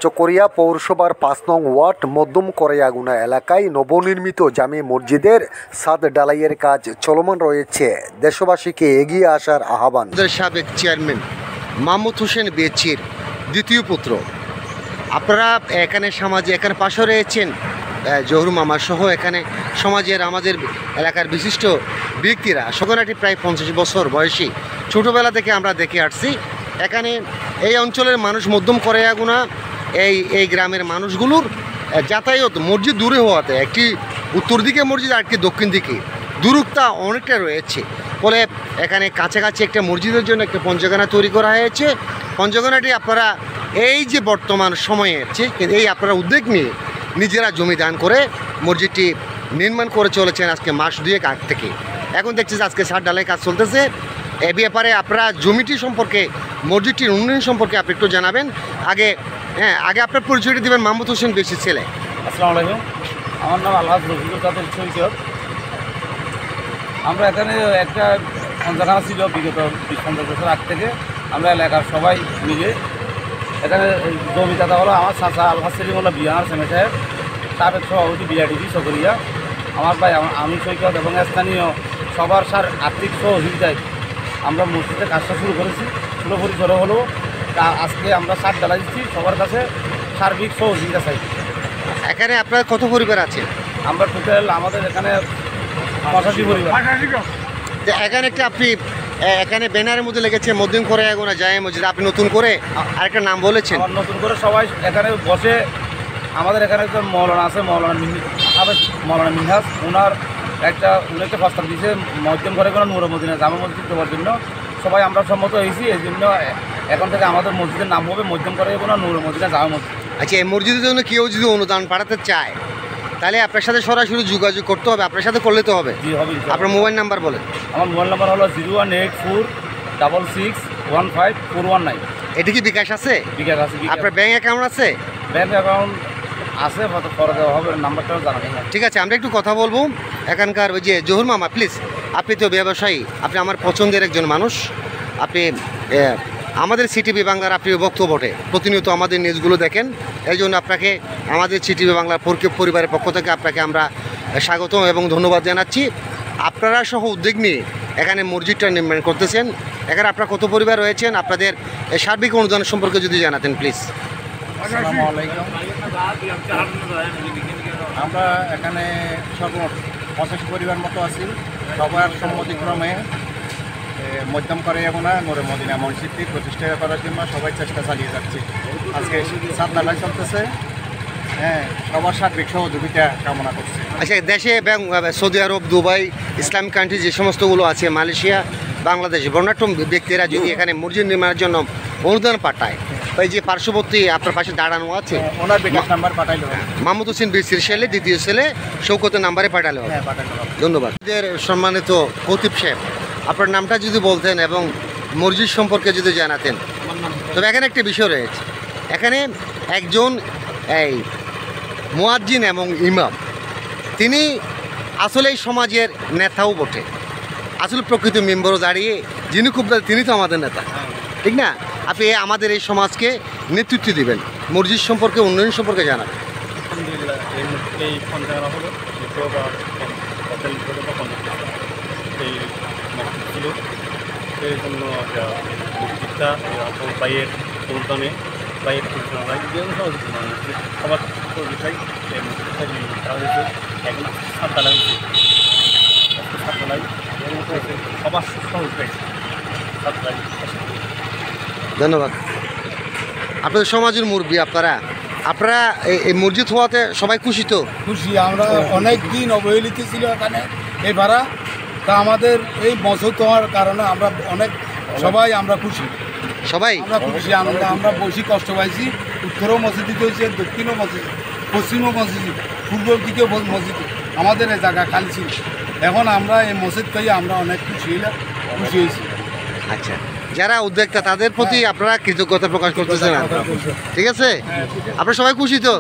চকরিয়া পৌরসভার ৫ নং ওয়ার্ড মধ্যম করাইয়াগুনা এলাকায় নবনির্মিত জামে মসজিদের ছাদ ঢালাইয়ের কাজ চলমান রয়েছে। দেশবাসীকে এগিয়ে আসার আহ্বান। সাবেক চেয়ারম্যান মাহমুদ হোসেন বেচির দ্বিতীয় পুত্র। আপনারা এখানে সমাজে এখানে পাশে রয়েছেন জহুর মামা সহ এখানে সমাজের আমাদের এলাকার বিশিষ্ট ব্যক্তিরা সকলেটি প্রায় ৫০ বছর বয়সী। ছোটোবেলা থেকে আমরা দেখে আসছি এখানে এই অঞ্চলের মানুষ মধ্যম করাইয়াগুনা এই গ্রামের মানুষগুলোর যাতায়াত মসজিদ দূরে হওয়াতে একটি উত্তর দিকে মসজিদ আর একটি দক্ষিণ দিকে দূরত্ব অনেকটা রয়েছে। ফলে এখানে কাছাকাছি একটা মসজিদের জন্য একটা পঞ্চগানা তৈরি করা হয়েছে। পঞ্চগানাটি আপনারা এই যে বর্তমান সময়ে আছে এই আপনারা উদ্যোগ নিয়ে নিজেরা জমি দান করে মসজিদটি নির্মাণ করে চলেছেন আজকে মাস দুয়েক আগ থেকে। এখন দেখছি যে আজকে ছাদ ঢালাই কাজ চলতেছে। এ ব্যাপারে আপনারা জমিটি সম্পর্কে মসজিদটির উন্নয়ন সম্পর্কে আপনি একটু জানাবেন। আগে আপনার পরিচয়টি দেবেন। মাহমুদ হোসেন বেশির ছেলে। আসসালামু আলাইকুম, আমার নাম আলহাজ রফিকুল কাদের সৈকত। আমরা এখানে একটা পঞ্চগানা ছিল বিগত ২০-৫০ বছর আগ থেকে। আমরা এলাকার সবাই মিলে এখানে জমি দাদা হলো আমার চাচা আলহাজ সেলিমুল্লাহ বিহার সেমে সাহেব, সাবেক সভাপতি বিআরডিবি চকরিয়া, আমার ভাই আমি সৈকত এবং স্থানীয় সবার আর্থিক সহযোগিতায় আমরা মসজিদে কাজটা শুরু করেছি। ছোটো পরিসরে হলেও আজকে আমরা ছাদ ঢালাই দিচ্ছি। সবার কাছে সার্বিক সহযোগিতা চাই। এখানে আপনার কত পরিবার আছে? আমরা টোটাল আমাদের এখানে ৮৫ পরিবার। এখানে একটা আপনি এখানে ব্যানারের মধ্যে লেগেছে মধ্যম করাইয়াগুনা জামে মসজিদ, আপনি নতুন করে আরেকটা নাম বলেছেন। নতুন করে সবাই এখানে বসে আমাদের এখানে একজন মৌলানা আছে, মৌলানা মিনহাজ, উনি একটা প্রস্তাব দিয়েছে মধ্যম করাইয়াগুনা নূর মদিনা জামে মসজিদ দেওয়ার জন্য। সবাই আমরা সম্মত হয়েছি। এই জন্য এখন থেকে আমাদের মসজিদের নাম হবে মধ্যম করাইয়াগুনা নূর মদিনা জামে মসজিদ। আচ্ছা, এই মসজিদের জন্য কেউ যদি অনুদান পাঠাতে চায় তাহলে আপনার সাথে সরাসরি যোগাযোগ করতে হবে, আপনার সাথে করলে তো হবে। জি হবে। আপনার মোবাইল নাম্বার বলেন। আমার মোবাইল নাম্বার হলো 01846615419। এটা কি বিকাশ আছে? বিকাশ আছে। আপনার ব্যাঙ্ক অ্যাকাউন্ট আছে? ব্যাঙ্ক অ্যাকাউন্ট আছে, পরে দেওয়া হবে, নাম্বারটাও জানাবেন। ঠিক আছে, আমরা একটু কথা বলবো। এখানকার ওই যে জহুর মামা, প্লিজ, আপনি তো ব্যবসায়ী, আপনি আমার পছন্দের একজন মানুষ। আপনি আমাদের সিটিভি বাংলার আপনি বক্তব্য বটে, প্রতিনিয়ত আমাদের নিউজগুলো দেখেন। এই জন্য আপনাকে আমাদের সিটিভি বাংলার পরিবারের পক্ষ থেকে আপনাকে আমরা স্বাগতম এবং ধন্যবাদ জানাচ্ছি। আপনারা সহ উদ্যোগ নিয়ে এখানে মসজিদটা নির্মাণ করতেছেন। এখানে আপনারা কত পরিবার রয়েছেন, আপনাদের সার্বিক অনুদান সম্পর্কে যদি জানাতেন প্লিজ। আসসালামু আলাইকুম। আমরা এখানে সর্বমোট ৮৫ পরিবার মতো আছি। সবার সম্মতিক্রমে মধ্যম করাইয়াগুনা নূর মদিনা মসজিদটি প্রতিষ্ঠা করার জন্য সবাই চেষ্টা চালিয়ে যাচ্ছে। আজকে ছাদ ঢালাই চলতেছে। সবার সার্বিক সহযোগিতা কামনা করছে। আচ্ছা, দেশে এবং সৌদি আরব, দুবাই, ইসলামিক কান্ট্রি যে সমস্তগুলো আছে, মালয়েশিয়া, বাংলাদেশ, বর্ণাঢ্য ব্যক্তিরা যদি এখানে মসজিদ নির্মাণের জন্য অনুদান পাঠায়, ওই যে পার্শ্ববর্তী আপনার পাশে দাঁড়ানো আছে ওনার বিকাশ নাম্বার পাঠাইল মাহমুদ হোসেন বেশির ছেলে, দ্বিতীয় ছেলে শৌকতের নাম্বারে পাঠালে হবে। ধন্যবাদ। সম্মানিত খতিব সাহেব, আপনার নামটা যদি বলতেন এবং মসজিদ সম্পর্কে যদি জানাতেন। তবে এখানে একটা বিষয় রয়েছে, এখানে একজন এই মুয়াজ্জিন এবং ইমাম, তিনি আসলে এই সমাজের নেতাও বটে, আসলে প্রকৃত মেম্বারও দাঁড়িয়ে যিনি খুব, তিনি তো আমাদের নেতা, ঠিক না? আপনি আমাদের এই সমাজকে নেতৃত্ব দিবেন, মসজিদ সম্পর্কে, উন্নয়ন সম্পর্কে জানাবেন। আলহামদুলিল্লাহ, এই পঞ্চগানা হলো এই মসজিদ ছিল, এই জন্য মসজিদটা বাইয়ের অনুদানে বাইয়ের সবার বিষয় এই মসজিদটা করা হয়েছে। এখন ছাদ ঢালাই হয়েছে, ছাদ ঢালাই সবার সহজ হয়েছে। ছাদ ঢালাই। ধন্যবাদ। আপনাদের সমাজের মুরব্বী আপনারা এই মসজিদ হওয়াতে সবাই খুশি তো? খুশি। আমরা অনেক দিন অবহেলিত ছিল এখানে এই ভাড়া, তা আমাদের এই মসজিদ হওয়ার কারণে আমরা অনেক সবাই আমরা খুশি। সবাই আমরা খুশি, আমরা বেশি কষ্ট পাইছি। উত্তরও মসজিদ হয়েছে, দক্ষিণও মসজিদ, পশ্চিমও মসজিদ, পূর্ব দিকেও মসজিদ, আমাদের এই জায়গা খালি ছিল। এখন আমরা এই মসজিদ পেয়ে আমরা অনেক খুশি হয়েছি। আচ্ছা, যারা উদ্যোক্তা তাদের প্রতি আপনারা কৃতজ্ঞতা প্রকাশ করতেছেন। ঠিক আছে, আপনারা সবাই খুশি তো?